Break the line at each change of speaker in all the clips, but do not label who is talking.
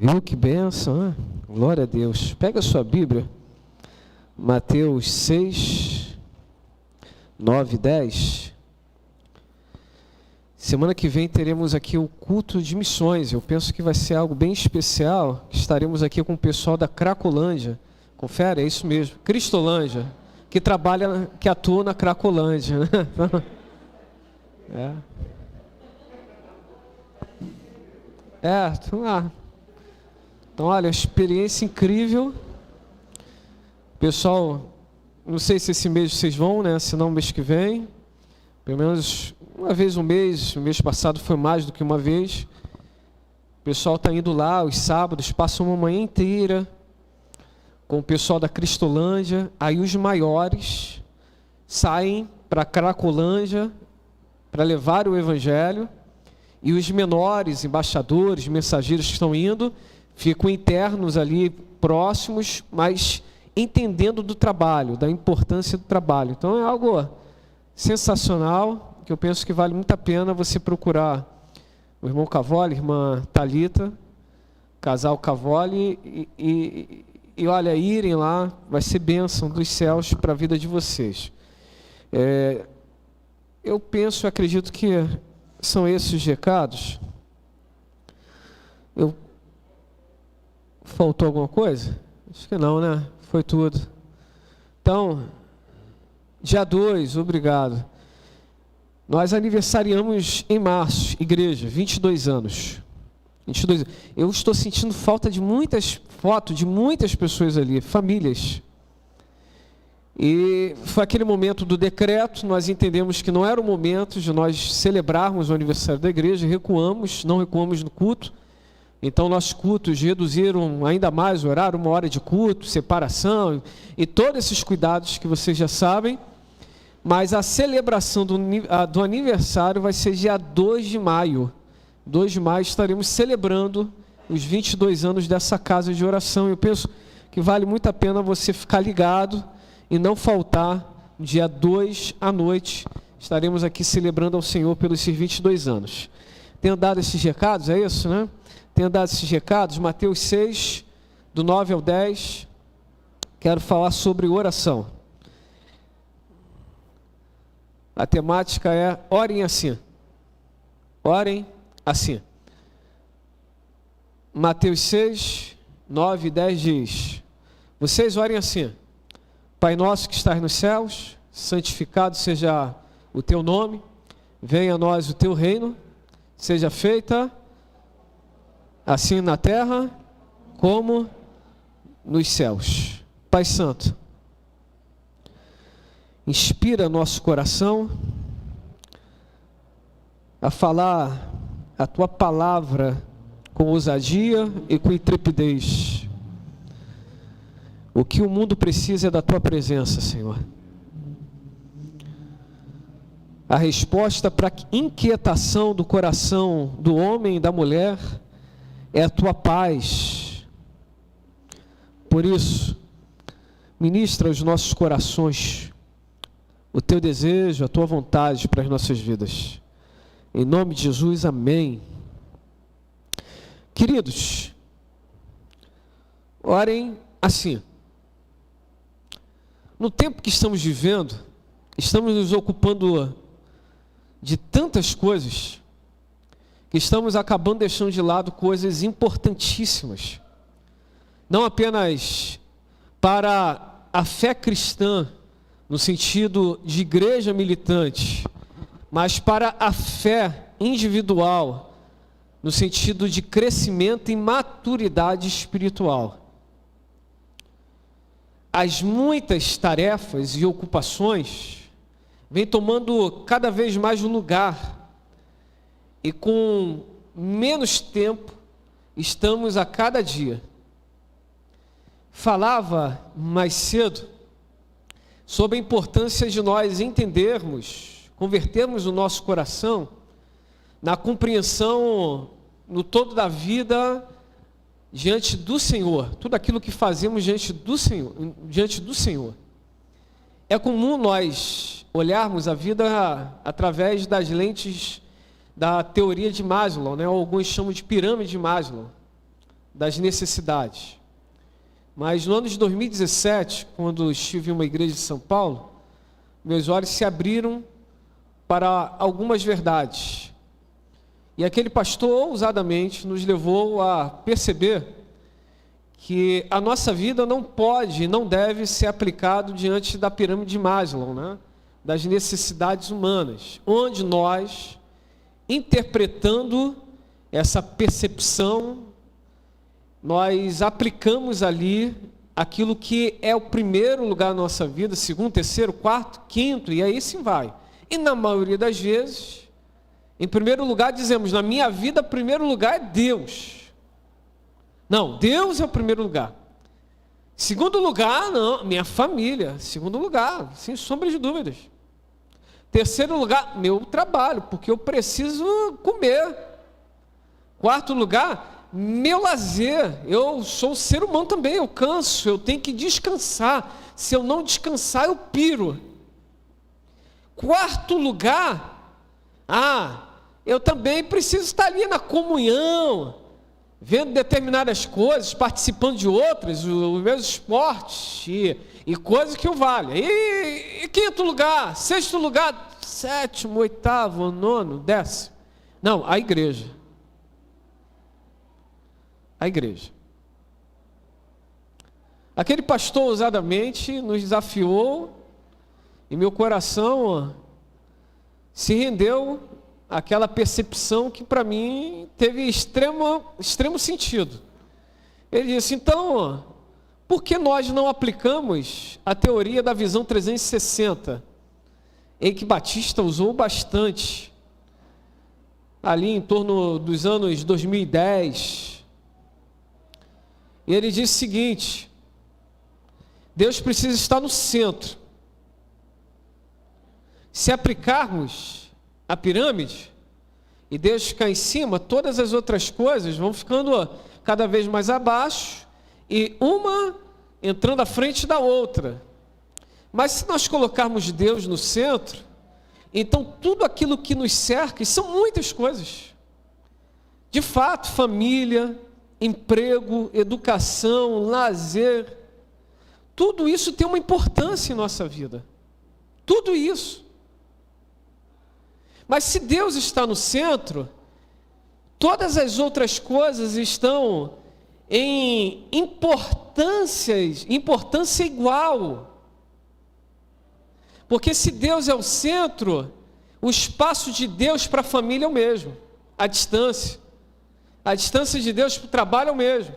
Viu que bênção, né? Glória a Deus. Pega a sua Bíblia, Mateus 6, 9 e 10. Semana que vem teremos aqui o culto de missões. Eu penso que vai ser algo bem especial. Estaremos aqui com o pessoal da Cracolândia. Confere, é isso mesmo. Cristolândia, que trabalha, que atua na Cracolândia, né? Vamos lá. Então, olha, experiência incrível. Pessoal, não sei se esse mês vocês vão, né? Se não, mês que vem. Pelo menos uma vez um mês. O mês passado foi mais do que uma vez. O pessoal está indo lá, os sábados, passam uma manhã inteira com o pessoal da Cristolândia. Aí os maiores saem para a Cracolândia para levar o Evangelho. E os menores, embaixadores, mensageiros que estão indo, ficam internos ali, próximos, mas entendendo do trabalho, da importância do trabalho. Então é algo sensacional, que eu penso que vale muito a pena você procurar o irmão Cavoli, irmã Thalita, casal Cavoli, e olha, irem lá, vai ser bênção dos céus para a vida de vocês. Eu penso, acredito que são esses os recados. Faltou alguma coisa? Acho que não, né? Foi tudo. Então, dia 2, obrigado. Nós aniversariamos em março, igreja, 22 anos. 22. Eu estou sentindo falta de muitas fotos, de muitas pessoas ali, famílias. E foi aquele momento do decreto, nós entendemos que não era o momento de nós celebrarmos o aniversário da igreja, não recuamos no culto. Então, nossos cultos reduziram ainda mais o horário, 1 hora de culto, separação, e todos esses cuidados que vocês já sabem. Mas a celebração do aniversário vai ser dia 2 de maio. 2 de maio estaremos celebrando os 22 anos dessa casa de oração. Eu penso que vale muito a pena você ficar ligado e não faltar. Dia 2 à noite, estaremos aqui celebrando ao Senhor pelos 22 anos. Tenho dado esses recados, é isso, né? Tenho dado esses recados, Mateus 6, do 9 ao 10, quero falar sobre oração. A temática é orem assim. Orem assim. Mateus 6, 9 e 10 diz: vocês orem assim: Pai nosso que estás nos céus, santificado seja o teu nome, venha a nós o teu reino, seja feita assim na terra como nos céus. Pai Santo, inspira nosso coração a falar a tua palavra com ousadia e com intrepidez. O que o mundo precisa é da tua presença, Senhor. A resposta para a inquietação do coração do homem e da mulher é a tua paz. Por isso, ministra aos nossos corações o teu desejo, a tua vontade para as nossas vidas. Em nome de Jesus, amém. Queridos, orem assim. No tempo que estamos vivendo, estamos nos ocupando de tantas coisas que estamos acabando deixando de lado coisas importantíssimas. Não apenas para a fé cristã, no sentido de igreja militante, mas para a fé individual, no sentido de crescimento e maturidade espiritual. As muitas tarefas e ocupações vêm tomando cada vez mais lugar, e com menos tempo estamos a cada dia. Falava mais cedo sobre a importância de nós entendermos, convertermos o nosso coração na compreensão no todo da vida diante do Senhor, tudo aquilo que fazemos diante do Senhor. É comum nós olharmos a vida através das lentes da teoria de Maslow, né? Alguns chamam de pirâmide de Maslow. das necessidades. Mas no ano de 2017, quando estive em uma igreja de São Paulo, meus olhos se abriram para algumas verdades. E aquele pastor, ousadamente, nos levou a perceber que a nossa vida não pode e não deve ser aplicado diante da pirâmide de Maslow, né? Das necessidades humanas, onde nós, interpretando essa percepção, nós aplicamos ali aquilo que é o primeiro lugar na nossa vida, segundo, terceiro, quarto, quinto, e aí sim vai. E na maioria das vezes, em primeiro lugar dizemos, na minha vida, o primeiro lugar é Deus. Não, Deus é o primeiro lugar. Segundo lugar, não, minha família. Segundo lugar, sem sombra de dúvidas. Terceiro lugar, meu trabalho, porque eu preciso comer. Quarto lugar, meu lazer. Eu sou ser humano também, eu canso, eu tenho que descansar. Se eu não descansar, eu piro. Quarto lugar, eu também preciso estar ali na comunhão, vendo determinadas coisas, participando de outras, os meus esportes e coisas que eu valho. E quinto lugar, sexto lugar, sétimo, oitavo, nono, décimo. Não, a igreja. A igreja. Aquele pastor ousadamente nos desafiou e meu coração se rendeu àquela percepção que para mim teve extremo sentido. Ele disse, então, por que nós não aplicamos a teoria da visão 360, em que Batista usou bastante, ali em torno dos anos 2010, e ele disse o seguinte, Deus precisa estar no centro. Se aplicarmos a pirâmide e Deus ficar em cima, todas as outras coisas vão ficando cada vez mais abaixo e uma entrando à frente da outra. Mas se nós colocarmos Deus no centro, então tudo aquilo que nos cerca, e são muitas coisas, de fato, família, emprego, educação, lazer, tudo isso tem uma importância em nossa vida. Tudo isso. Mas se Deus está no centro, todas as outras coisas estão em importância igual. Porque se Deus é o centro, o espaço de Deus para a família é o mesmo. A distância de Deus para o trabalho é o mesmo.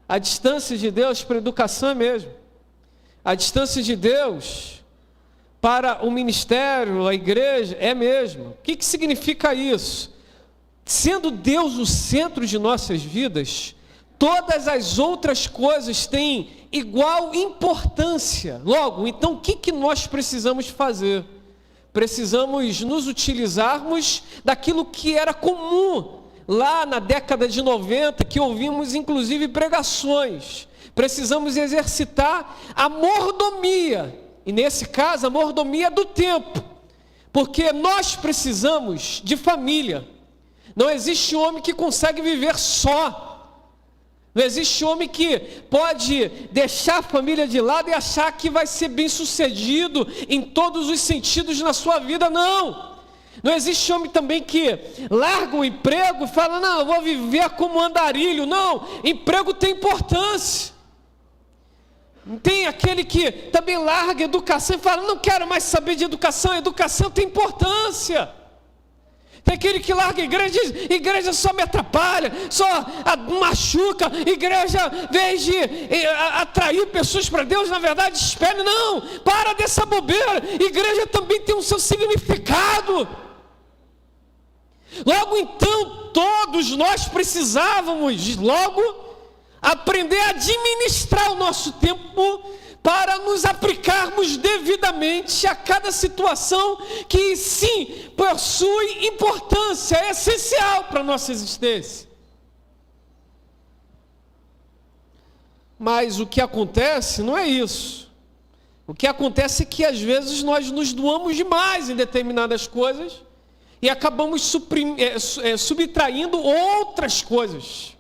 A distância de Deus para a educação é mesmo. A distância de Deus para o ministério, a igreja, é mesmo. O que significa isso? Sendo Deus o centro de nossas vidas, todas as outras coisas têm igual importância. Logo, então o que nós precisamos fazer? Precisamos nos utilizarmos daquilo que era comum lá na década de 90, que ouvimos inclusive pregações. Precisamos exercitar a mordomia. E nesse caso, a mordomia do tempo. Porque nós precisamos de família. Não existe homem que consegue viver só. Não existe homem que pode deixar a família de lado e achar que vai ser bem sucedido em todos os sentidos na sua vida. Não. Não existe homem também que larga o emprego e fala, não, eu vou viver como andarilho. Não, emprego tem importância. Tem aquele que também larga a educação e fala, não quero mais saber de educação, a educação tem importância. Tem aquele que larga a igreja e diz, igreja só me atrapalha, só machuca, igreja, em vez de atrair pessoas para Deus, na verdade, espere, não, para dessa bobeira, igreja também tem um seu significado. Logo então, todos nós precisávamos, logo, aprender a administrar o nosso tempo para nos aplicarmos devidamente a cada situação que sim, possui importância, é essencial para a nossa existência. Mas o que acontece não é isso. O que acontece é que às vezes nós nos doamos demais em determinadas coisas e acabamos subtraindo outras coisas.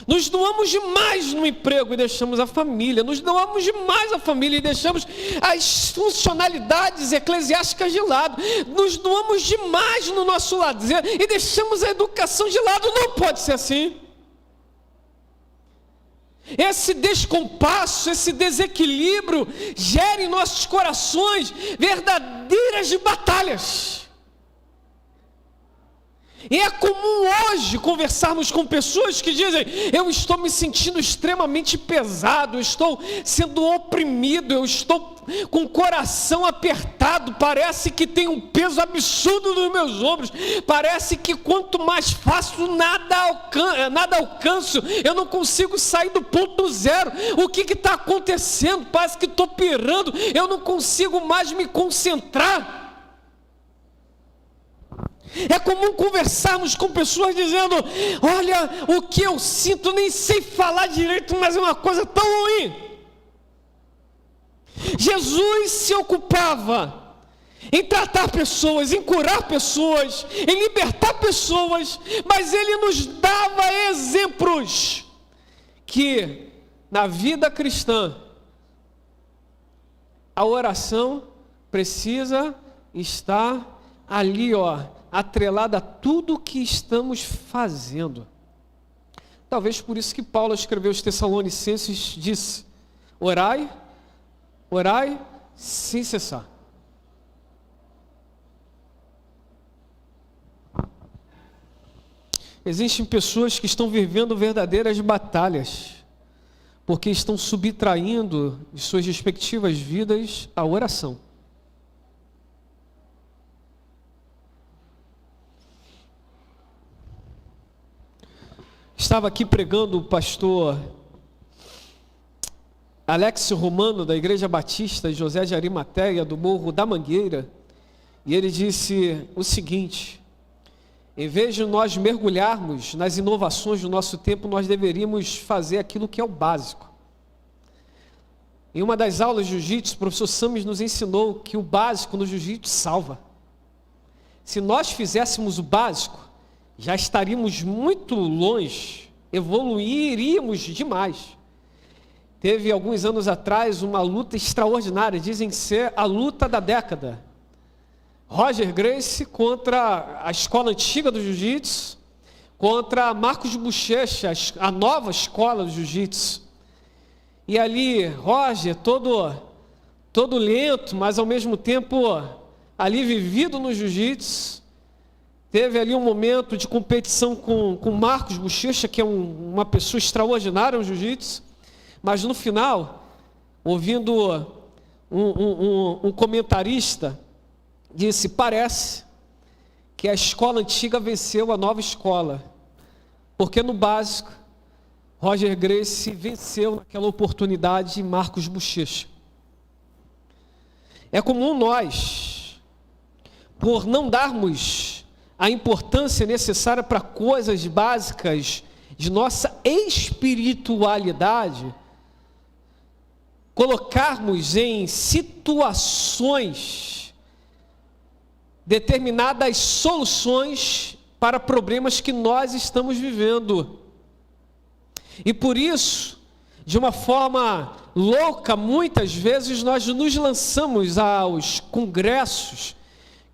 Nos doamos demais no emprego e deixamos a família. Nos doamos demais à família e deixamos as funcionalidades eclesiásticas de lado. Nos doamos demais no nosso lazer e deixamos a educação de lado. Não pode ser assim. Esse descompasso, esse desequilíbrio gera em nossos corações verdadeiras batalhas. E é comum hoje conversarmos com pessoas que dizem: eu estou me sentindo extremamente pesado, eu estou sendo oprimido, eu estou com o coração apertado, parece que tem um peso absurdo nos meus ombros, parece que quanto mais faço, nada alcanço, eu não consigo sair do ponto zero. O que está acontecendo? Parece que estou pirando, eu não consigo mais me concentrar. É comum conversarmos com pessoas dizendo: olha, o que eu sinto, nem sei falar direito, mas é uma coisa tão ruim. Jesus se ocupava em tratar pessoas, em curar pessoas, em libertar pessoas, mas Ele nos dava exemplos que na vida cristã a oração precisa estar ali, atrelada a tudo o que estamos fazendo. Talvez por isso que Paulo escreveu aos Tessalonicenses, disse: orai sem cessar. Existem pessoas que estão vivendo verdadeiras batalhas, porque estão subtraindo de suas respectivas vidas a oração. Estava aqui pregando o pastor Alex Romano, da Igreja Batista José de Arimateia, do Morro da Mangueira, e ele disse o seguinte: em vez de nós mergulharmos nas inovações do nosso tempo, nós deveríamos fazer aquilo que é o básico. Em uma das aulas de jiu-jitsu, o professor Samis nos ensinou que o básico no jiu-jitsu salva. Se nós fizéssemos o básico, já estaríamos muito longe, evoluiríamos demais. Teve alguns anos atrás uma luta extraordinária, dizem ser a luta da década. Roger Gracie contra a escola antiga do jiu-jitsu, contra Marcos Buchecha, a nova escola do jiu-jitsu. E ali, Roger, todo lento, mas ao mesmo tempo ali vivido no jiu-jitsu, teve ali um momento de competição com Marcos Buchecha, que é uma pessoa extraordinária no jiu-jitsu, mas no final, ouvindo um comentarista, disse: parece que a escola antiga venceu a nova escola, porque no básico, Roger Gracie venceu naquela oportunidade Marcos Buchecha. É comum nós, por não darmos a importância necessária para coisas básicas de nossa espiritualidade, colocarmos em situações determinadas soluções para problemas que nós estamos vivendo. E por isso, de uma forma louca, muitas vezes nós nos lançamos aos congressos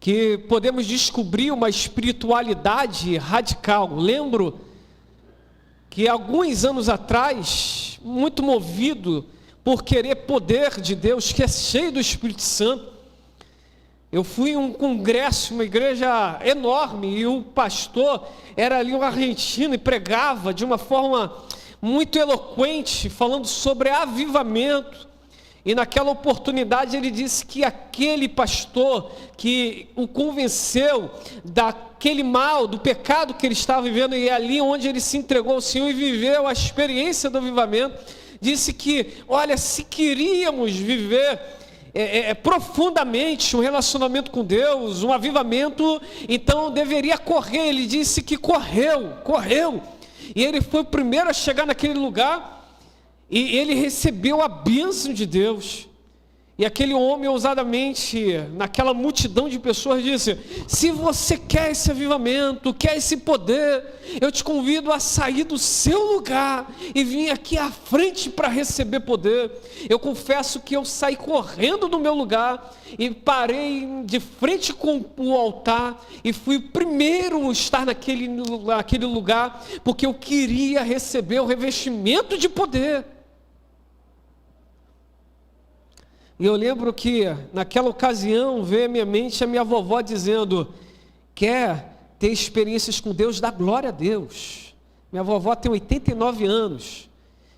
que podemos descobrir uma espiritualidade radical. Lembro que alguns anos atrás, muito movido por querer poder de Deus, que é cheio do Espírito Santo, eu fui em um congresso, uma igreja enorme, e o pastor era ali um argentino e pregava de uma forma muito eloquente, falando sobre avivamento. E naquela oportunidade ele disse que aquele pastor que o convenceu daquele mal, do pecado que ele estava vivendo, e ali onde ele se entregou ao Senhor e viveu a experiência do avivamento, disse que, olha, se queríamos viver profundamente um relacionamento com Deus, um avivamento, então deveria correr. Ele disse que correu, e ele foi o primeiro a chegar naquele lugar, e ele recebeu a bênção de Deus. E aquele homem ousadamente, naquela multidão de pessoas, disse: se você quer esse avivamento, quer esse poder, eu te convido a sair do seu lugar e vir aqui à frente para receber poder. Eu confesso que eu saí correndo do meu lugar e parei de frente com o altar e fui o primeiro a estar naquele lugar, porque eu queria receber o revestimento de poder. E eu lembro que, naquela ocasião, veio à minha mente a minha vovó dizendo: quer ter experiências com Deus? Dá glória a Deus. Minha vovó tem 89 anos.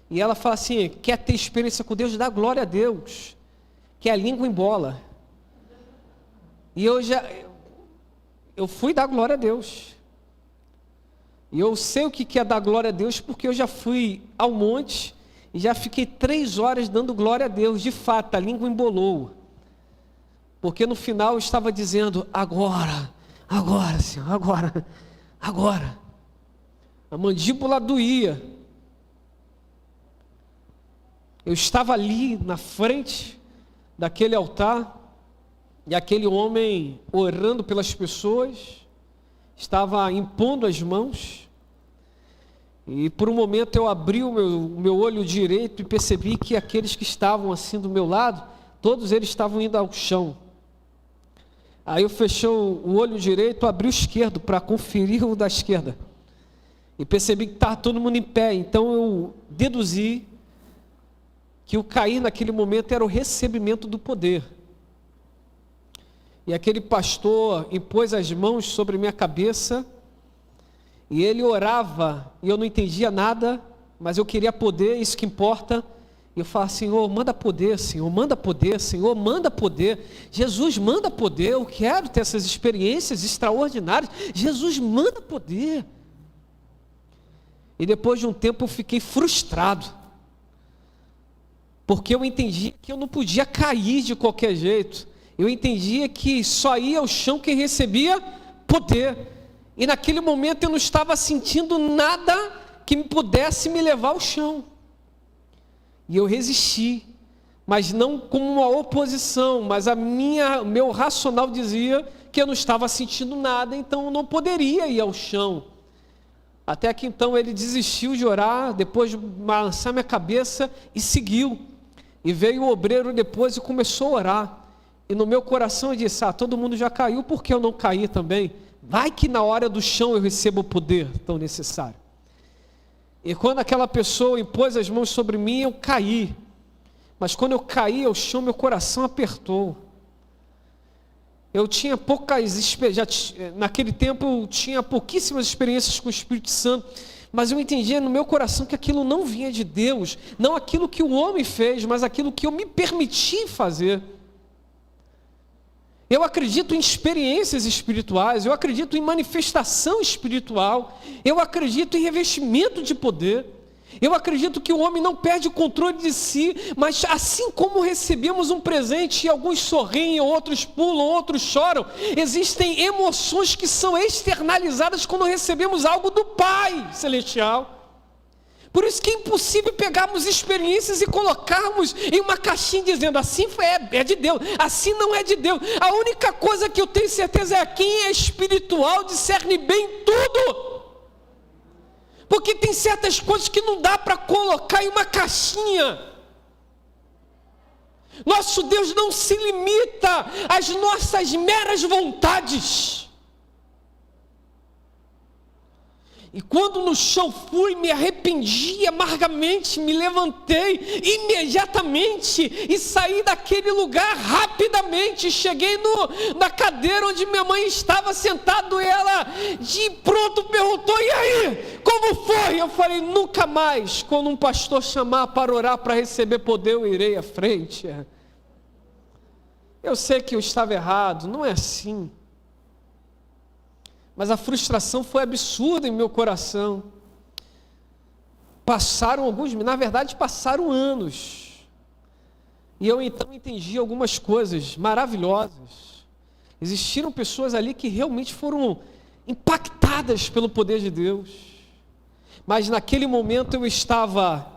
E ela fala assim: quer ter experiência com Deus? Dá glória a Deus. Que a língua embola. E eu fui dar glória a Deus. E eu sei o que é dar glória a Deus, porque eu já fui ao monte e já fiquei 3 horas dando glória a Deus. De fato, a língua embolou. Porque no final eu estava dizendo: agora, Senhor, agora. A mandíbula doía. Eu estava ali na frente daquele altar, e aquele homem orando pelas pessoas, estava impondo as mãos. E por um momento eu abri o meu olho direito e percebi que aqueles que estavam assim do meu lado, todos eles estavam indo ao chão. Aí eu fechei o olho direito, abri o esquerdo para conferir o da esquerda. E percebi que estava todo mundo em pé. Então eu deduzi que o cair naquele momento era o recebimento do poder. E aquele pastor impôs as mãos sobre minha cabeça, e ele orava, e eu não entendia nada, mas eu queria poder, isso que importa. E eu falava: Senhor, manda poder, Senhor, manda poder, Senhor, manda poder. Jesus, manda poder, eu quero ter essas experiências extraordinárias. Jesus, manda poder. E depois de um tempo eu fiquei frustrado, porque eu entendi que eu não podia cair de qualquer jeito. Eu entendia que só ia ao chão quem recebia poder. E naquele momento eu não estava sentindo nada que me pudesse me levar ao chão. E eu resisti, mas não como uma oposição, mas meu racional dizia que eu não estava sentindo nada, então eu não poderia ir ao chão. Até que então ele desistiu de orar, depois de balançar minha cabeça, e seguiu. E veio o obreiro depois e começou a orar. E no meu coração eu disse: todo mundo já caiu, por que eu não caí também? Vai que na hora do chão eu recebo o poder tão necessário. E quando aquela pessoa impôs as mãos sobre mim, eu caí. Mas quando eu caí ao chão, meu coração apertou. Eu tinha naquele tempo eu tinha pouquíssimas experiências com o Espírito Santo, mas eu entendia no meu coração que aquilo não vinha de Deus, não aquilo que o homem fez, mas aquilo que eu me permiti fazer. Eu acredito em experiências espirituais, eu acredito em manifestação espiritual, eu acredito em revestimento de poder, eu acredito que o homem não perde o controle de si, mas assim como recebemos um presente e alguns sorriem, outros pulam, outros choram, existem emoções que são externalizadas quando recebemos algo do Pai Celestial. Por isso que é impossível pegarmos experiências e colocarmos em uma caixinha dizendo: assim é de Deus, assim não é de Deus. A única coisa que eu tenho certeza é: quem é espiritual discerne bem tudo. Porque tem certas coisas que não dá para colocar em uma caixinha. Nosso Deus não se limita às nossas meras vontades. E quando no chão fui, me arrependi amargamente, me levantei imediatamente e saí daquele lugar rapidamente. Cheguei na cadeira onde minha mãe estava sentada, e ela de pronto perguntou: e aí, como foi? Eu falei: nunca mais, quando um pastor chamar para orar, para receber poder, eu irei à frente. Eu sei que eu estava errado, não é assim. Mas a frustração foi absurda em meu coração. Passaram anos. E eu então entendi algumas coisas maravilhosas. Existiram pessoas ali que realmente foram impactadas pelo poder de Deus. Mas naquele momento eu estava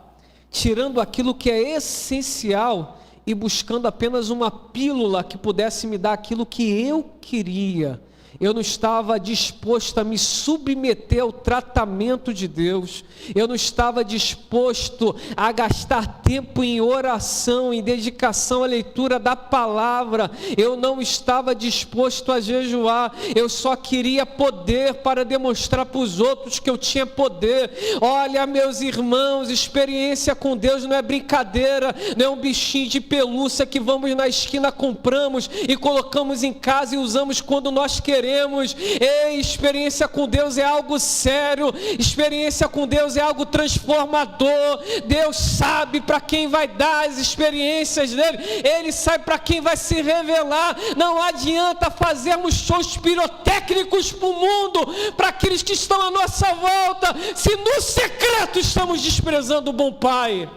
tirando aquilo que é essencial e buscando apenas uma pílula que pudesse me dar aquilo que eu queria. Eu não estava disposto a me submeter ao tratamento de Deus. Eu não estava disposto a gastar tempo em oração, em dedicação à leitura da palavra. Eu não estava disposto a jejuar. Eu só queria poder para demonstrar para os outros que eu tinha poder. Olha, meus irmãos, experiência com Deus não é brincadeira, não é um bichinho de pelúcia que vamos na esquina, compramos e colocamos em casa e usamos quando nós queremos. Ei, experiência com Deus é algo sério, experiência com Deus é algo transformador. Deus sabe para quem vai dar as experiências dele, Ele sabe para quem vai se revelar. Não adianta fazermos shows pirotécnicos para o mundo, para aqueles que estão à nossa volta, se no secreto estamos desprezando o bom Pai.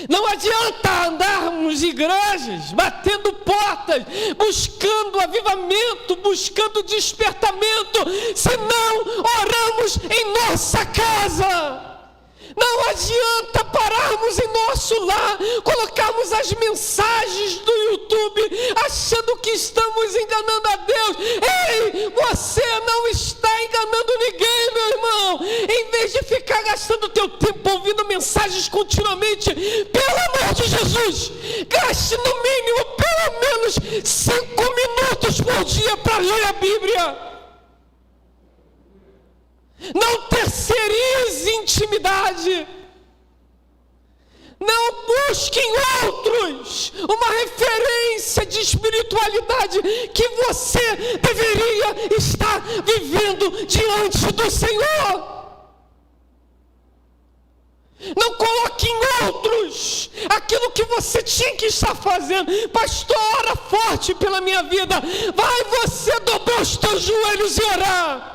Não adianta andarmos em igrejas, batendo portas, buscando avivamento, buscando despertamento, se não oramos em nossa casa. Não adianta pararmos em nosso lar, colocarmos as mensagens do YouTube, achando que estamos enganando a Deus. Ei, você não está enganando ninguém, meu irmão. Em vez de ficar gastando teu tempo ouvindo mensagens continuamente, pelo amor de Jesus, gaste no mínimo, pelo menos 5 minutos por dia para ler a Bíblia. Não terceirize intimidade. Não busque em outros uma referência de espiritualidade que você deveria estar vivendo diante do Senhor. Não coloque em outros aquilo que você tinha que estar fazendo. Pastor, ora forte pela minha vida. Vai você dobrar os teus joelhos e orar.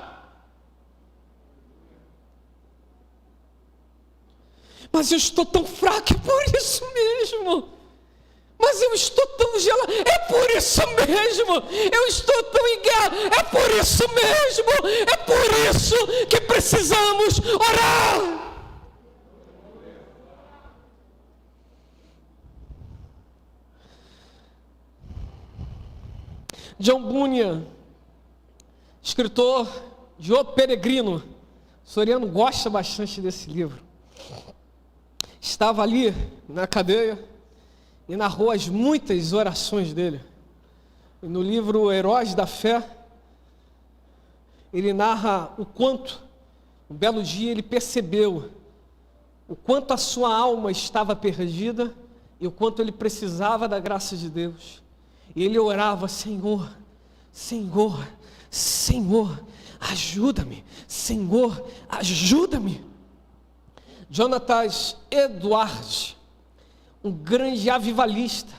Mas eu estou tão fraco, é por isso mesmo. Mas eu estou tão gelado, é por isso mesmo. Eu estou tão em guerra, é por isso mesmo. É por isso que precisamos orar. John Bunyan, escritor de O Peregrino, Soriano gosta bastante desse livro. Estava ali na cadeia e narrou as muitas orações dele. E no livro Heróis da Fé, ele narra o quanto, um belo dia, ele percebeu o quanto a sua alma estava perdida e o quanto ele precisava da graça de Deus. E ele orava: Senhor, Senhor, Senhor, ajuda-me, Senhor, ajuda-me. Jonathan Edwards, um grande avivalista,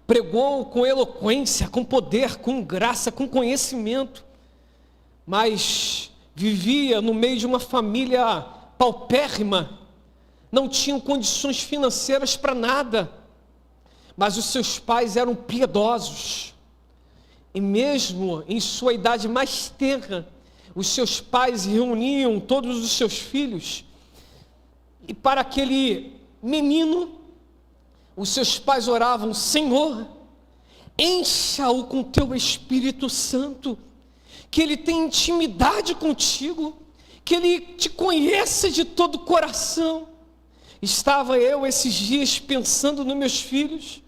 pregou com eloquência, com poder, com graça, com conhecimento, mas vivia no meio de uma família paupérrima, não tinham condições financeiras para nada, mas os seus pais eram piedosos, e mesmo em sua idade mais tenra, os seus pais reuniam todos os seus filhos, e para aquele menino, os seus pais oravam: Senhor, encha-o com teu Espírito Santo, que ele tenha intimidade contigo, que ele te conheça de todo o coração. Estava eu esses dias pensando nos meus filhos.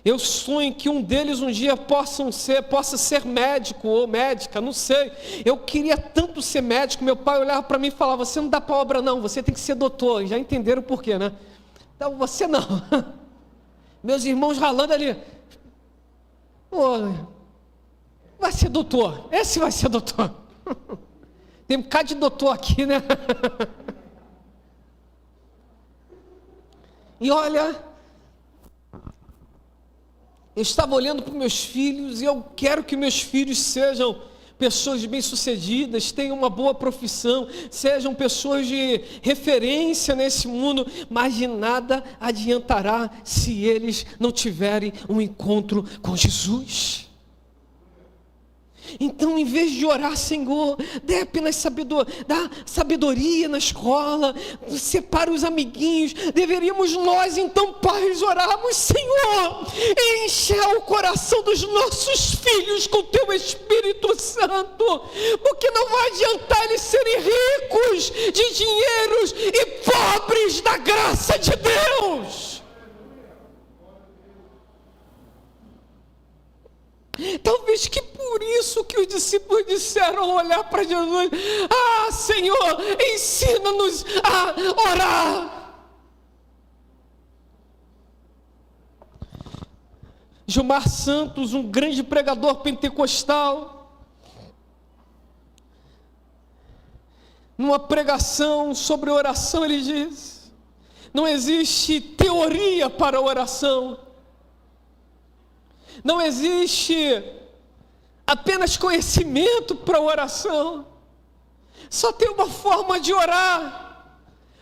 Eu sonho que um deles um dia possa ser médico ou médica, não sei. Eu queria tanto ser médico. Meu pai olhava para mim e falava: você não dá para obra não, você tem que ser doutor. Já entenderam por quê, né? Então você não. Meus irmãos ralando ali: vai ser doutor, esse vai ser doutor. Tem um bocado de doutor aqui, né? E olha, eu estava olhando para meus filhos e eu quero que meus filhos sejam pessoas bem-sucedidas, tenham uma boa profissão, sejam pessoas de referência nesse mundo, mas de nada adiantará se eles não tiverem um encontro com Jesus. Então, em vez de orar, Senhor, dá sabedoria na escola, separa os amiguinhos, deveríamos nós, então, pais, orarmos, Senhor, enche o coração dos nossos filhos com Teu Espírito Santo, porque não vai adiantar eles serem ricos de dinheiros e pobres da graça de Deus. Talvez que por isso que os discípulos disseram ao olhar para Jesus: ah, Senhor, ensina-nos a orar. Gilmar Santos, um grande pregador pentecostal, numa pregação sobre oração, ele diz: não existe teoria para a oração. Não existe apenas conhecimento para a oração. Só tem uma forma de orar: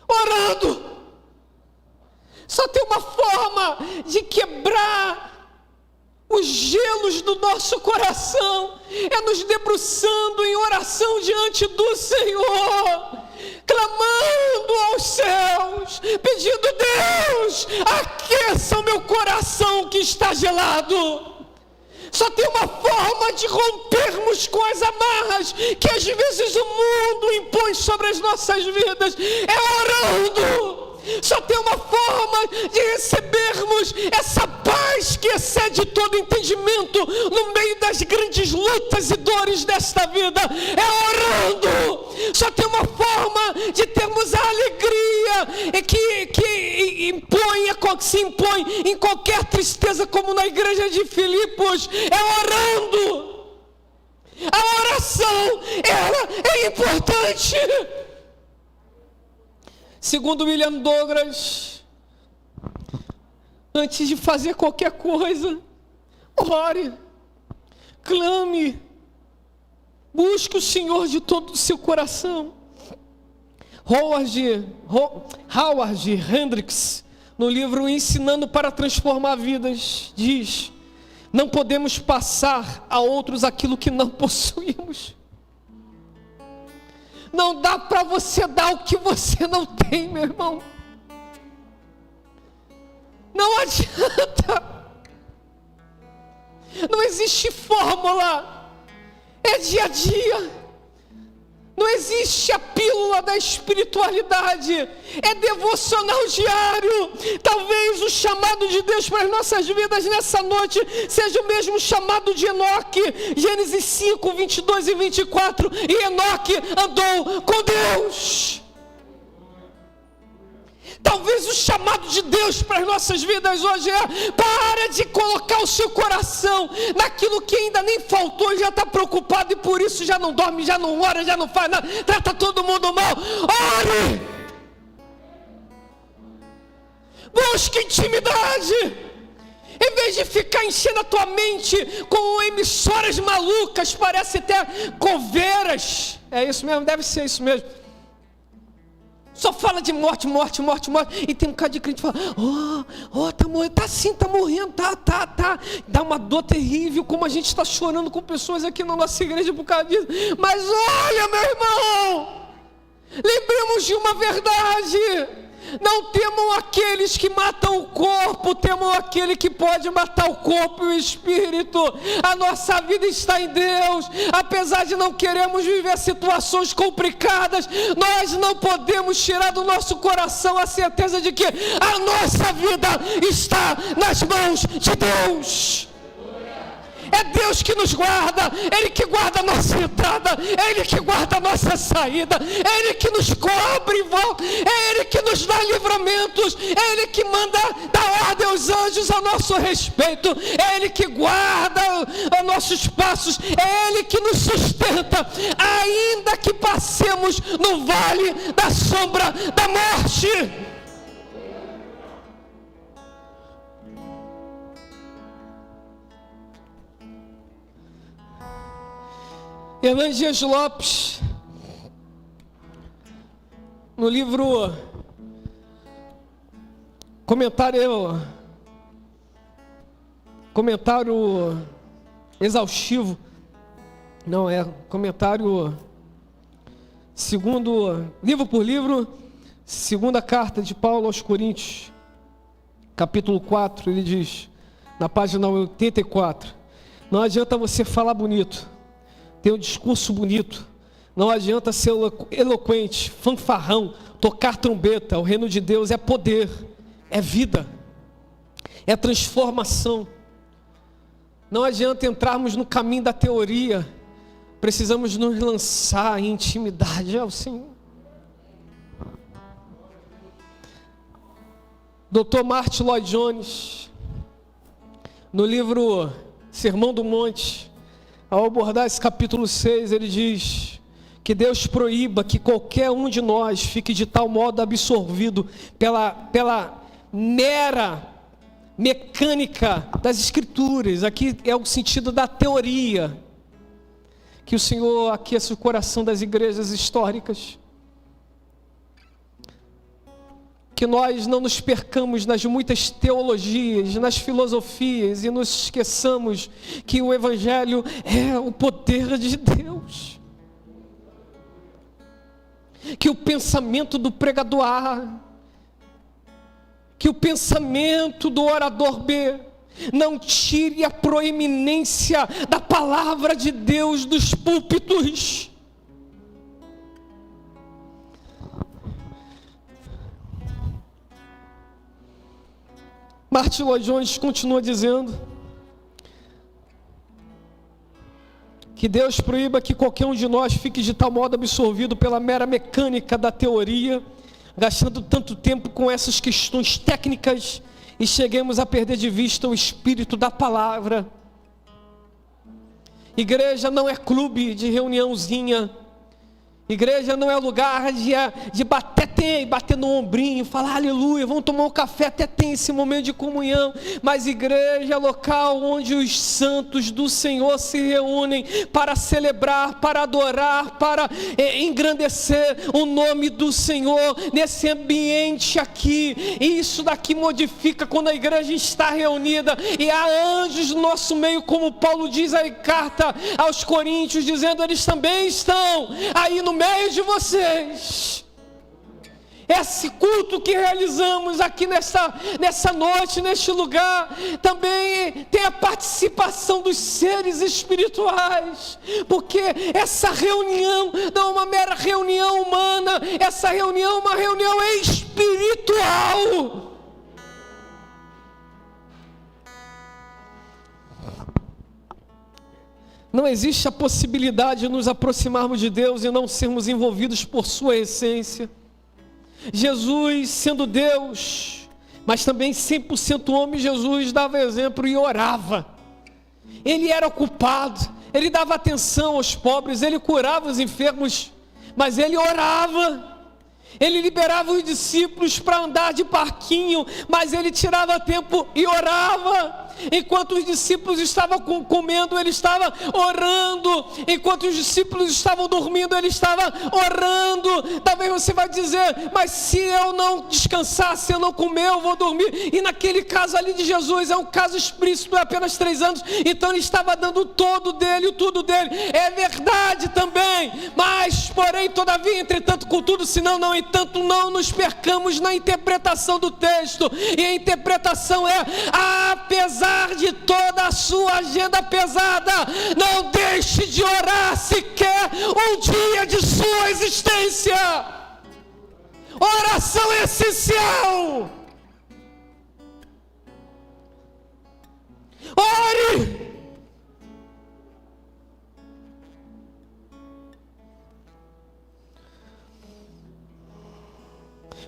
orando. Só tem uma forma de quebrar os gelos do nosso coração: é nos debruçando em oração diante do Senhor, clamando aos céus, pedindo: Deus, aqueça o meu coração que está gelado. Só tem uma forma de rompermos com as amarras que às vezes o mundo impõe sobre as nossas vidas: é orando. Só tem uma forma de recebermos essa paz que excede todo entendimento no meio das grandes lutas e dores desta vida: é orando. Só tem uma forma de termos a alegria que se impõe em qualquer tristeza, como na igreja de Filipos: é orando. A oração, ela é importante. Segundo William Douglas, antes de fazer qualquer coisa, ore, clame, busque o Senhor de todo o seu coração. Howard Hendricks, no livro Ensinando para Transformar Vidas, diz: não podemos passar a outros aquilo que não possuímos. Não dá para você dar o que você não tem, meu irmão. Não adianta. Não existe fórmula. É dia a dia. Não existe a pílula da espiritualidade. É devocional diário. Talvez o chamado de Deus para as nossas vidas nessa noite seja o mesmo chamado de Enoque. Gênesis 5, 22 e 24. E Enoque andou com Deus. Talvez o chamado de Deus para as nossas vidas hoje é: para de colocar o seu coração naquilo que ainda nem faltou e já está preocupado, e por isso já não dorme, já não ora, já não faz nada, trata todo mundo mal. Ore! Busque intimidade. Em vez de ficar enchendo a tua mente com emissoras malucas, parece até coveiras. É isso mesmo, deve ser isso mesmo. Só fala de morte, morte, morte, morte. E tem um bocado de crente que fala: tá morrendo, tá sim, tá morrendo, tá. Dá uma dor terrível, como a gente está chorando com pessoas aqui na nossa igreja por causa disso. Mas olha, meu irmão, lembremos de uma verdade: não temam aqueles que matam o corpo, temam aquele que pode matar o corpo e o espírito. A nossa vida está em Deus. Apesar de não queremos viver situações complicadas, nós não podemos tirar do nosso coração a certeza de que a nossa vida está nas mãos de Deus. É Deus que nos guarda, Ele que guarda a nossa entrada, é Ele que guarda a nossa saída, é Ele que nos cobre em volta, é Ele que nos dá livramentos, é Ele que manda dar ordem aos anjos a nosso respeito, é Ele que guarda os nossos passos, é Ele que nos sustenta, ainda que passemos no vale da sombra da morte. Hernandes Dias Lopes, no livro Comentário exaustivo Não, é comentário, segundo, livro por livro, segunda carta de Paulo aos Coríntios, capítulo 4, ele diz, na página 84, não adianta você falar bonito, ter um discurso bonito, não adianta ser eloquente, fanfarrão, tocar trombeta. O reino de Deus é poder, é vida, é transformação. Não adianta entrarmos no caminho da teoria, precisamos nos lançar em intimidade ao Senhor. Dr. Martin Lloyd Jones, no livro Sermão do Monte, ao abordar esse capítulo 6, ele diz que Deus proíba que qualquer um de nós fique de tal modo absorvido pela mera mecânica das Escrituras. Aqui é o sentido da teoria, que o Senhor aqueça o coração das igrejas históricas, que nós não nos percamos nas muitas teologias, nas filosofias, e nos esqueçamos que o Evangelho é o poder de Deus, que o pensamento do pregador A, que o pensamento do orador B, não tire a proeminência da palavra de Deus dos púlpitos. Martin Lloyd Jones continua dizendo que Deus proíba que qualquer um de nós fique de tal modo absorvido pela mera mecânica da teoria, gastando tanto tempo com essas questões técnicas, e cheguemos a perder de vista o espírito da palavra. Igreja não é clube de reuniãozinha. Igreja não é lugar de bater no ombrinho, falar aleluia, vamos tomar um café, até tem esse momento de comunhão. Mas igreja é local onde os santos do Senhor se reúnem para celebrar, para adorar, para engrandecer o nome do Senhor nesse ambiente aqui. E isso daqui modifica quando a igreja está reunida e há anjos no nosso meio, como Paulo diz aí, carta aos Coríntios, dizendo: eles também estão aí no meio de vocês. Esse culto que realizamos aqui nessa noite, neste lugar, também tem a participação dos seres espirituais, porque essa reunião não é uma mera reunião humana, essa reunião é uma reunião espiritual. Não existe a possibilidade de nos aproximarmos de Deus e não sermos envolvidos por sua essência. Jesus, sendo Deus, mas também 100% homem, Jesus dava exemplo e orava. Ele era ocupado, ele dava atenção aos pobres, ele curava os enfermos, mas ele orava. Ele liberava os discípulos para andar de barquinho, mas ele tirava tempo e orava. Enquanto os discípulos estavam comendo, ele estava orando. Enquanto os discípulos estavam dormindo, ele estava orando. Talvez você vai dizer: mas se eu não descansar, se eu não comer, eu vou dormir. E naquele caso ali de Jesus, é um caso explícito, é apenas 3 anos. Então ele estava dando o todo dele, o tudo dele. É verdade também. Mas, porém, todavia, entretanto, contudo, senão, não entanto, não nos percamos na interpretação do texto. E a interpretação é: apesar de toda a sua agenda pesada, não deixe de orar sequer um dia de sua existência. Oração é essencial. Ore.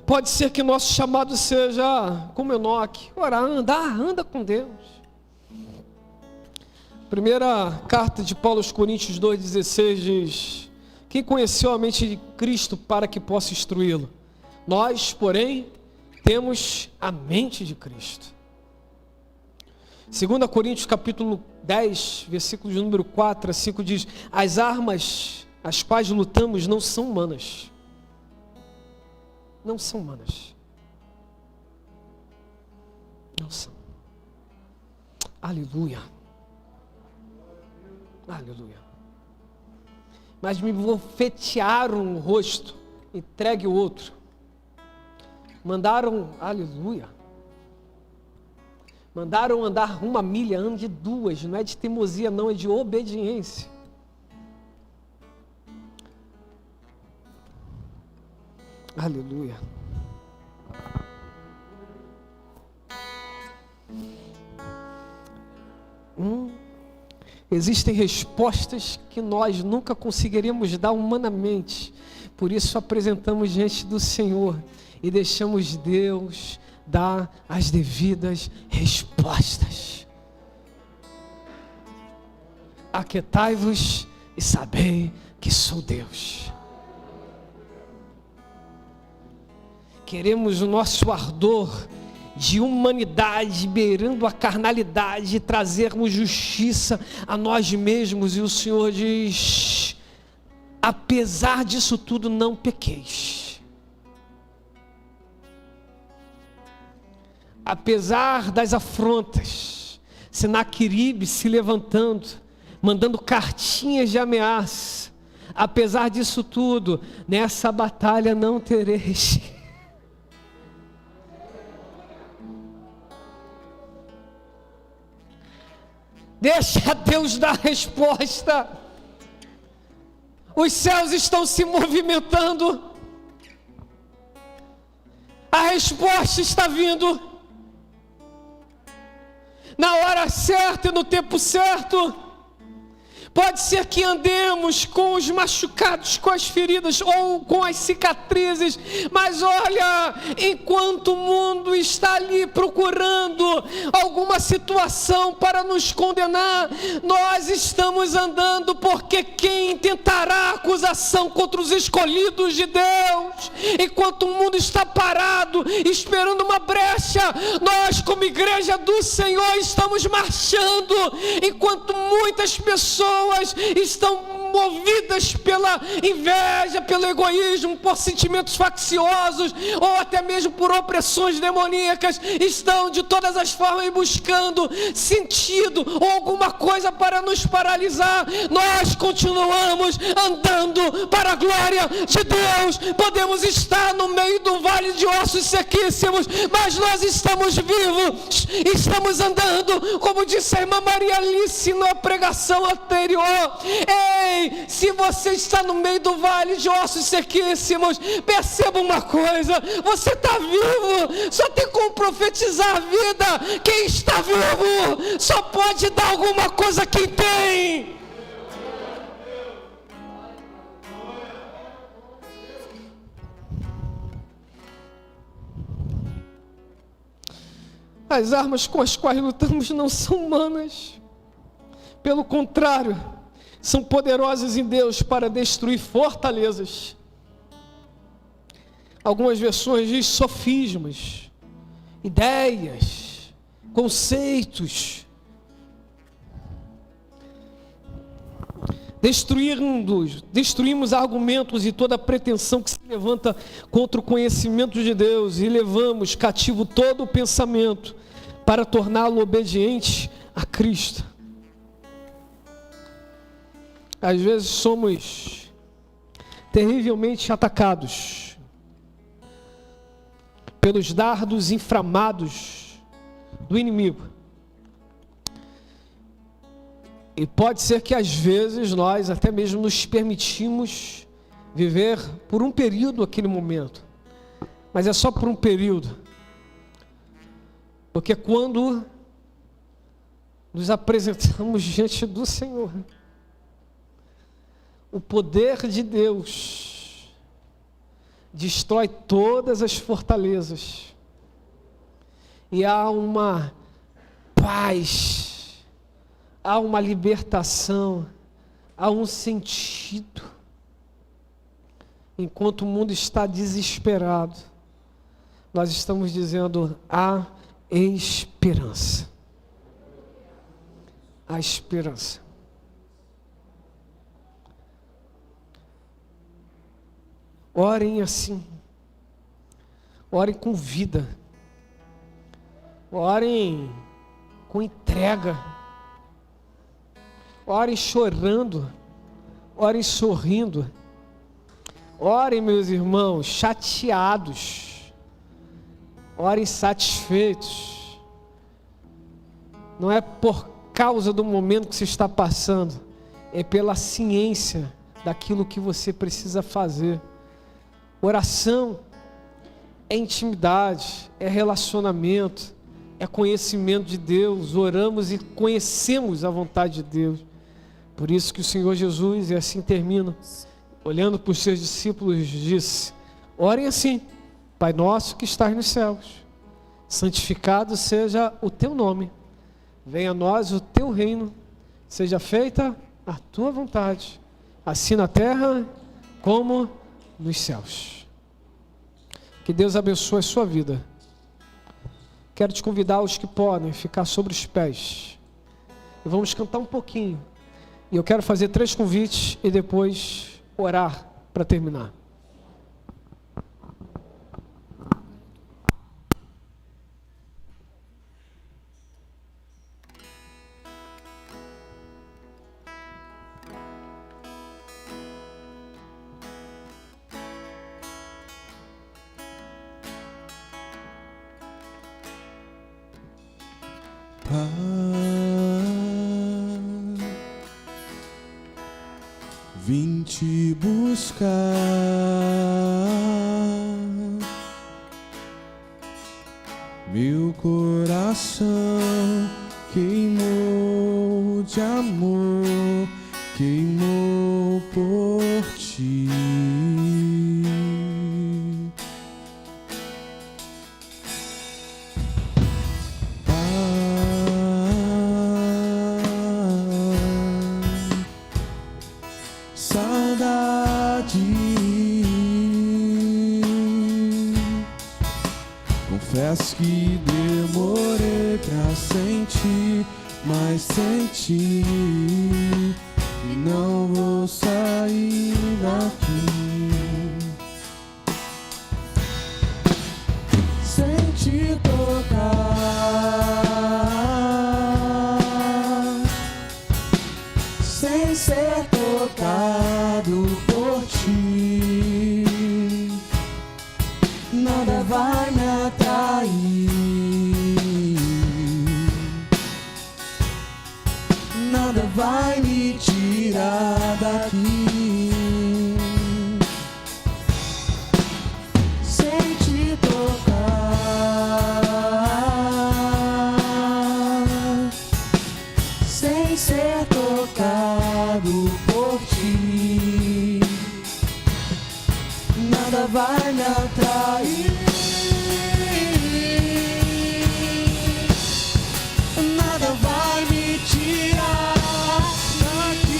Pode ser que nosso chamado seja como Enoque, orar, anda com Deus. Primeira carta de Paulo aos Coríntios 2,16 diz: quem conheceu a mente de Cristo para que possa instruí-lo? Nós, porém, temos a mente de Cristo. 2 Coríntios capítulo 10, versículos de número 4 a 5 diz: as armas as quais lutamos não são humanas. Não são humanas. Não são. Aleluia. Aleluia. mas me bofetearam o rosto, entregue o outro. Mandaram, aleluia, mandaram andar 1 milha, ande 2, não é de teimosia não, é de obediência. Aleluia. Existem respostas que nós nunca conseguiríamos dar humanamente. Por isso apresentamos diante do Senhor e deixamos Deus dar as devidas respostas. Aquietai-vos e sabei que sou Deus. Queremos o nosso ardor de humanidade beirando a carnalidade, trazermos justiça a nós mesmos, e o Senhor diz: apesar disso tudo, não pequeis. Apesar das afrontas, Senaqueribe se levantando, mandando cartinhas de ameaça, apesar disso tudo, nessa batalha não tereis. Deixa Deus dar resposta. Os céus estão se movimentando. A resposta está vindo. Na hora certa e no tempo certo. Pode ser que andemos com os machucados, com as feridas ou com as cicatrizes, mas olha, enquanto o mundo está ali procurando alguma situação para nos condenar, nós estamos andando, porque quem tentará acusação contra os escolhidos de Deus? Enquanto o mundo está parado, esperando uma brecha, nós como igreja do Senhor estamos marchando, enquanto muitas pessoas estão movidas pela inveja, pelo egoísmo, por sentimentos facciosos ou até mesmo por opressões demoníacas, estão de todas as formas buscando sentido ou alguma coisa para nos paralisar. Nós continuamos andando para a glória de Deus. Podemos estar no meio do vale de ossos sequíssimos, mas nós estamos vivos, estamos andando, como disse a irmã Maria Alice na pregação anterior. Ei, se você está no meio do vale de ossos sequíssimos, perceba uma coisa: você está vivo. Só tem como profetizar a vida quem está vivo. Só pode dar alguma coisa quem tem. As armas com as quais lutamos não são humanas. Pelo contrário, são poderosas em Deus para destruir fortalezas. Algumas versões dizem sofismas, ideias, conceitos. Destruímos argumentos e toda pretensão que se levanta contra o conhecimento de Deus, e levamos cativo todo o pensamento para torná-lo obediente a Cristo. Às vezes somos terrivelmente atacados pelos dardos inflamados do inimigo. E pode ser que às vezes nós até mesmo nos permitimos viver por um período aquele momento. Mas é só por um período. Porque quando nos apresentamos diante do Senhor, o poder de Deus destrói todas as fortalezas. E há uma paz, há uma libertação, há um sentido. Enquanto o mundo está desesperado, nós estamos dizendo: há esperança. Há esperança. Orem assim. Orem com vida. Orem com entrega. Orem chorando. orem sorrindo. Orem, meus irmãos, chateados. Orem satisfeitos. Não é por causa do momento que você está passando, é pela ciência daquilo que você precisa fazer. Oração é intimidade, é relacionamento, é conhecimento de Deus. Oramos e conhecemos a vontade de Deus. Por isso que o Senhor Jesus, e assim termina, olhando para os seus discípulos, disse: orem assim: Pai nosso que estás nos céus, santificado seja o teu nome, venha a nós o teu reino, seja feita a tua vontade, assim na terra como nos céus. Que Deus abençoe a sua vida. Quero te convidar, os que podem, ficar sobre os pés. E vamos cantar um pouquinho. E eu quero fazer 3 convites e depois orar para terminar.
Vim te buscar, meu coração queimou de amor, queimou por ti. Confesso que demorei pra sentir, mas senti e não vou sair daqui sem te tocar, sem ser tocado por ti. Nada vai me atrair, nada vai me tirar daqui sem te tocar, sem ser tocado por ti. Nada vai me atrair, nada vai me tirar daqui.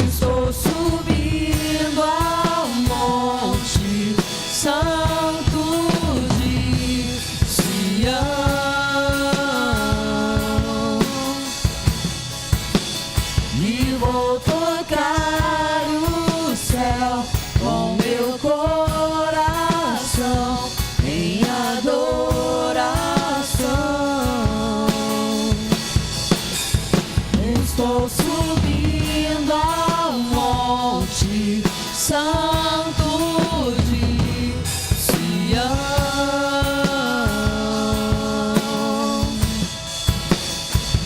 Estou subindo ao monte santo de Sião e vou tocar o céu com meu coração em adoração. Estou subindo ao monte santo de Sião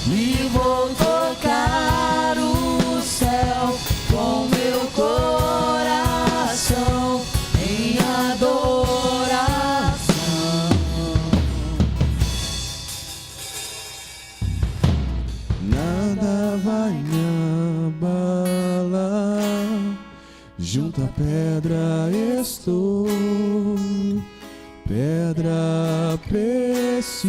e vou tocar o céu com meu coração em adoração. Nada vai me abalar, junto à pedra estou, pedra preciosa.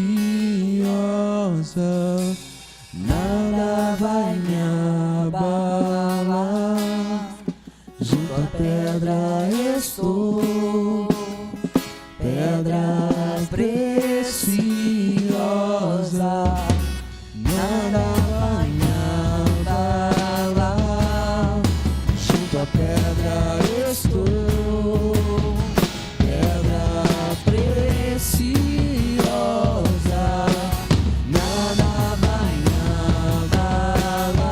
Nada vai me abalar, junto à pedra estou, pedra preciosa. Nada vai me abalar, junto à pedra estou, pedra preciosa. Nada vai me abalar,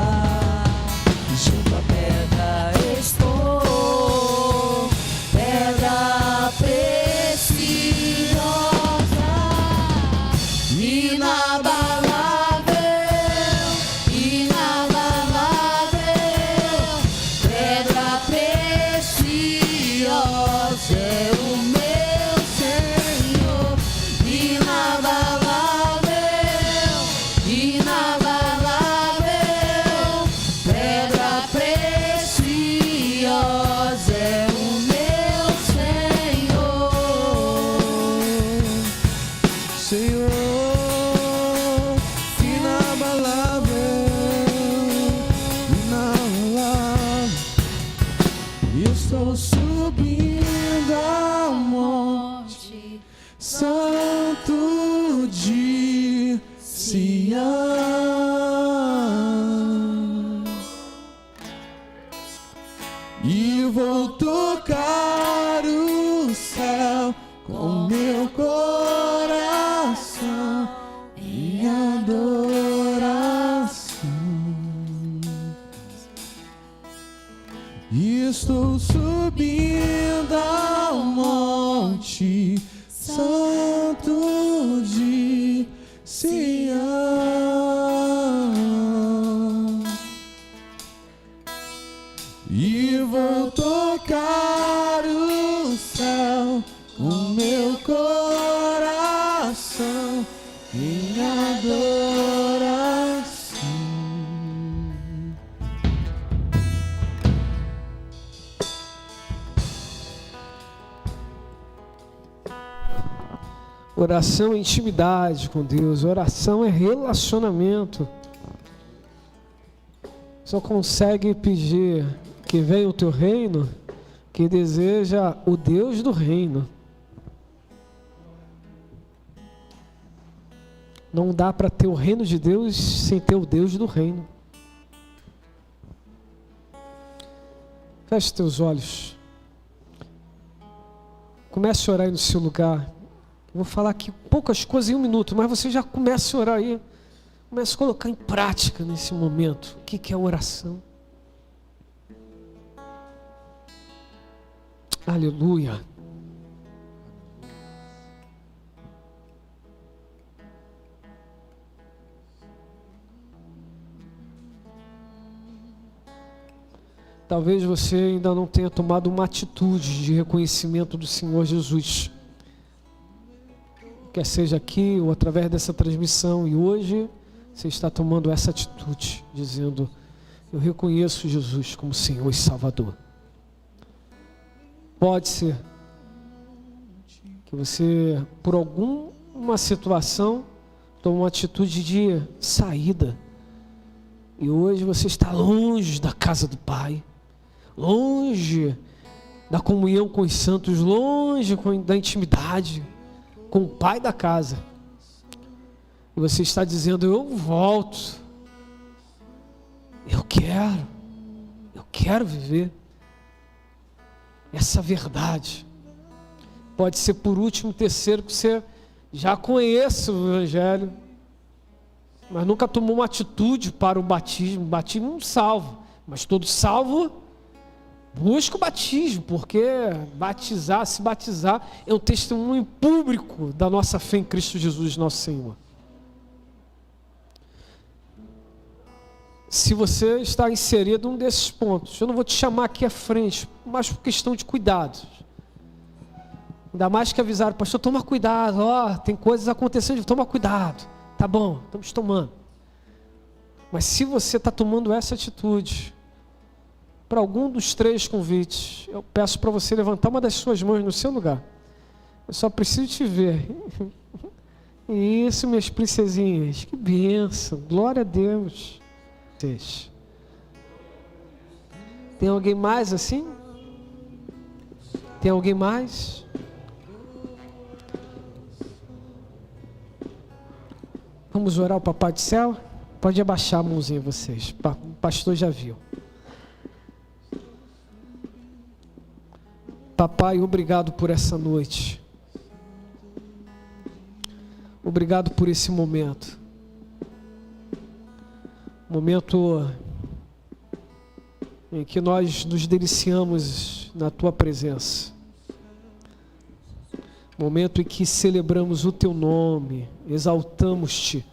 Estou subindo ao monte santo de Sião e vou tocar o céu com meu coração em adoração. Estou subindo ao monte santo de Sião e vou tocar o céu com meu coração em adoração.
Oração é intimidade com Deus, oração é relacionamento. Só consegue pedir que venha o teu reino que deseja o Deus do reino. Não dá para ter o reino de Deus sem ter o Deus do reino. Feche teus olhos. Comece a orar aí no seu lugar. Eu vou falar aqui poucas coisas em 1 minuto, mas você já começa a orar aí. Começa a colocar em prática nesse momento. O que é oração? Aleluia. Talvez você ainda não tenha tomado uma atitude de reconhecimento do Senhor Jesus. Quer seja aqui ou através dessa transmissão, e hoje você está tomando essa atitude, dizendo: eu reconheço Jesus como Senhor e Salvador. Pode ser que você, por alguma situação, tome uma atitude de saída, e hoje você está longe da casa do Pai, longe da comunhão com os santos, longe da intimidade com o Pai da casa, e você está dizendo: eu volto, eu quero viver essa verdade. Pode ser por último, terceiro, que você já conhece o Evangelho, mas nunca tomou uma atitude para o batismo. O batismo não salva, mas todo salvo busca o batismo, porque se batizar é um testemunho público da nossa fé em Cristo Jesus, nosso Senhor. Se você está inserido em um desses pontos, eu não vou te chamar aqui à frente, mas por questão de cuidado. Ainda mais que avisaram: pastor, toma cuidado, tem coisas acontecendo, toma cuidado. Tá bom, estamos tomando. Mas se você está tomando essa atitude, para algum dos 3 convites, eu peço para você levantar uma das suas mãos no seu lugar. Eu só preciso te ver. Isso, minhas princesinhas, que bênção, glória a Deus. Tem alguém mais assim? Tem alguém mais? Vamos orar ao Papai do Céu? Pode abaixar a mãozinha vocês, o pastor já viu. Papai, obrigado por essa noite. Obrigado por esse momento. Momento em que nós nos deliciamos na Tua presença. Momento em que celebramos o Teu nome, exaltamos-Te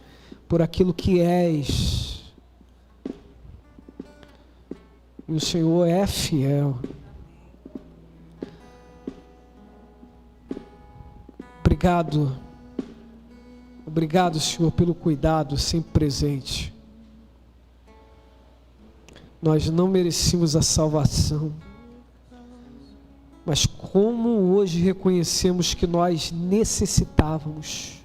por aquilo que és. E o Senhor é fiel. Obrigado, Senhor, pelo cuidado sempre presente. Nós não merecíamos a salvação, mas como hoje reconhecemos que nós necessitávamos.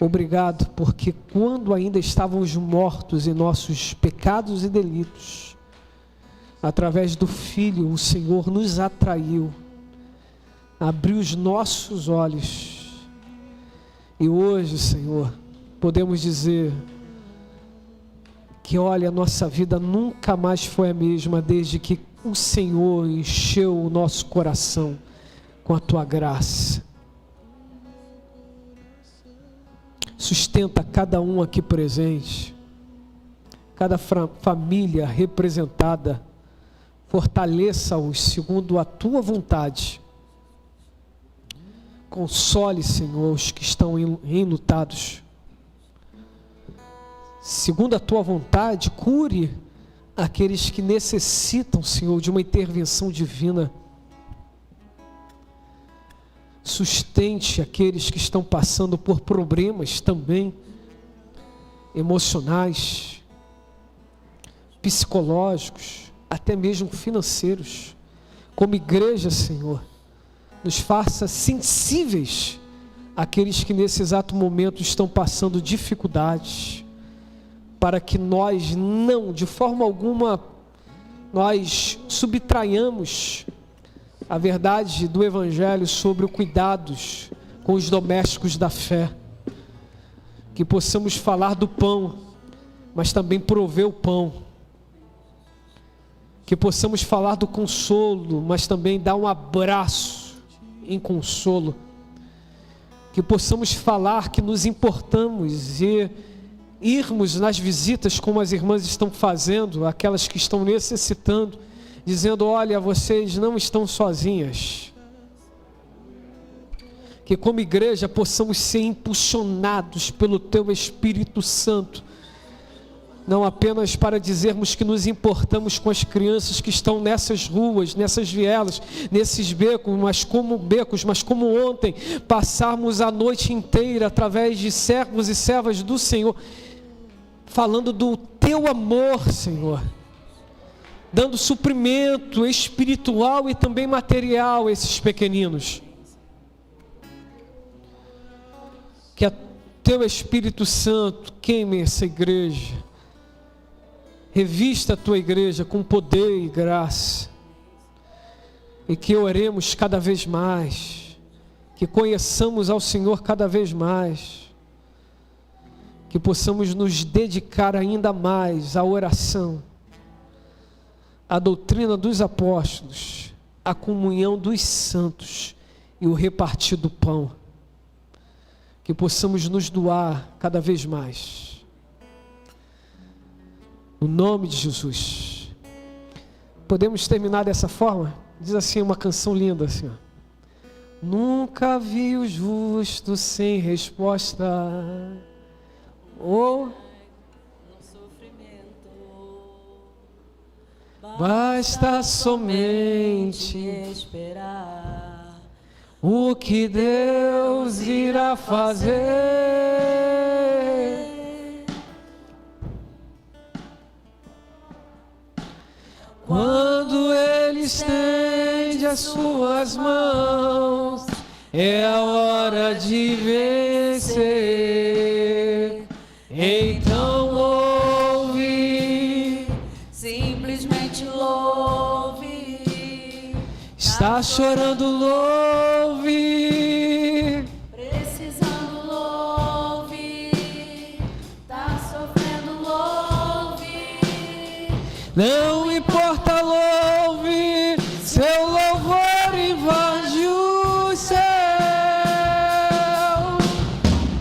Obrigado, porque quando ainda estávamos mortos em nossos pecados e delitos, através do Filho, o Senhor nos atraiu, abriu os nossos olhos. E hoje, Senhor, podemos dizer que, olha, a nossa vida nunca mais foi a mesma desde que o Senhor encheu o nosso coração com a Tua graça. Sustenta cada um aqui presente, cada família representada, fortaleça-os segundo a Tua vontade. Console, Senhor, os que estão enlutados. Segundo a Tua vontade, cure aqueles que necessitam, Senhor, de uma intervenção divina. Sustente aqueles que estão passando por problemas também emocionais, psicológicos, até mesmo financeiros. Como igreja, Senhor, nos faça sensíveis àqueles que nesse exato momento estão passando dificuldades, para que nós não, de forma alguma, nós subtraiamos a verdade do Evangelho sobre o cuidados com os domésticos da fé. Que possamos falar do pão, mas também prover o pão. Que possamos falar do consolo, mas também dar um abraço em consolo. Que possamos falar que nos importamos e irmos nas visitas como as irmãs estão fazendo, aquelas que estão necessitando, dizendo, olha, vocês não estão sozinhas. Que como igreja possamos ser impulsionados pelo Teu Espírito Santo, não apenas para dizermos que nos importamos com as crianças que estão nessas ruas, nessas vielas, nesses becos, mas como ontem passarmos a noite inteira através de servos e servas do Senhor, falando do Teu amor, Senhor, dando suprimento espiritual e também material a esses pequeninos. Que a Teu Espírito Santo queime essa igreja, revista a Tua igreja com poder e graça, e que oremos cada vez mais, que conheçamos ao Senhor cada vez mais, que possamos nos dedicar ainda mais à oração, a doutrina dos apóstolos, a comunhão dos santos e o repartir do pão. Que possamos nos doar cada vez mais. No nome de Jesus. Podemos terminar dessa forma? Diz assim uma canção linda assim, ó. Nunca vi o justo sem resposta. Oh, basta somente esperar o que Deus irá fazer. Quando Ele estende as suas mãos, é a hora de vencer. Então louve, simplesmente louve. Está chorando, louve. Precisando, louve. Está sofrendo, louve. Não importa, louve. Seu louvor invade o céu.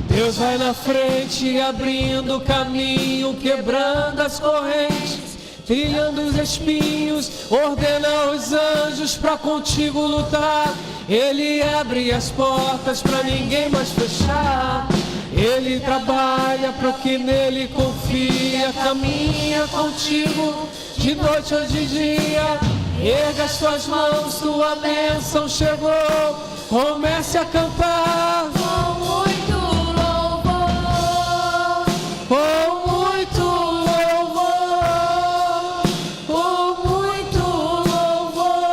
Deus vai na frente, abrindo o caminho, quebrando as correntes, trilhando os espinhos, ordena aos anjos para contigo lutar. Ele abre as portas para ninguém mais fechar. Ele trabalha para o que nele confia, caminha contigo de noite ou de dia. Erga as tuas mãos, tua bênção chegou. Comece a cantar com muito louvor, com muito louvor, com muito louvor,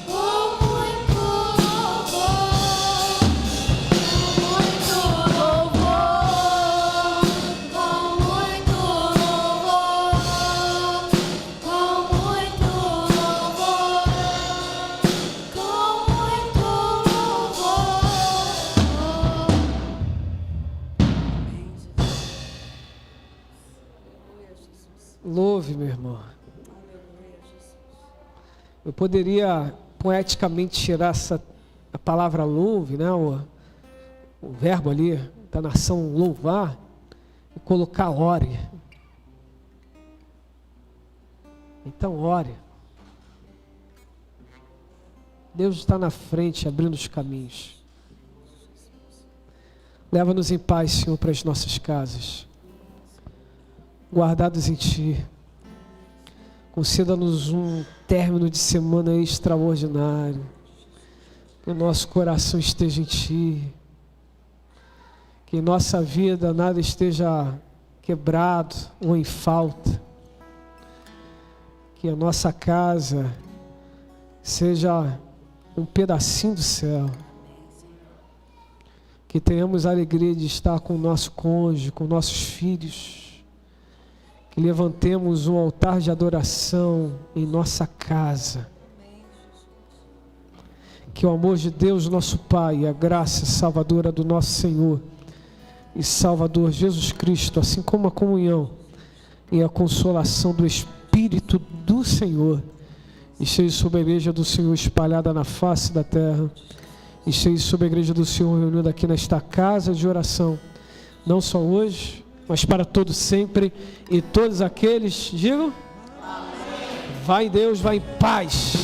com muito louvor, muito louvor. Louve, meu irmão. Eu poderia poeticamente tirar a palavra louve, né? O verbo ali, da nação louvar, e colocar ore. Então ore. Deus está na frente, abrindo os caminhos. Leva-nos em paz, Senhor, para as nossas casas, guardados em Ti. Conceda-nos um término de semana extraordinário. Que o nosso coração esteja em Ti. Que em nossa vida nada esteja quebrado ou em falta. Que a nossa casa seja um pedacinho do céu. Que tenhamos a alegria de estar com o nosso cônjuge, com nossos filhos. Que levantemos um altar de adoração em nossa casa. Que o amor de Deus, nosso Pai, e a graça salvadora do nosso Senhor e Salvador Jesus Cristo, assim como a comunhão e a consolação do Espírito do Senhor, esteja sobre a igreja do Senhor espalhada na face da terra, esteja sobre a igreja do Senhor reunida aqui nesta casa de oração, não só hoje, mas para todos sempre, e todos aqueles, digam, amém. Vai em Deus, vai em paz.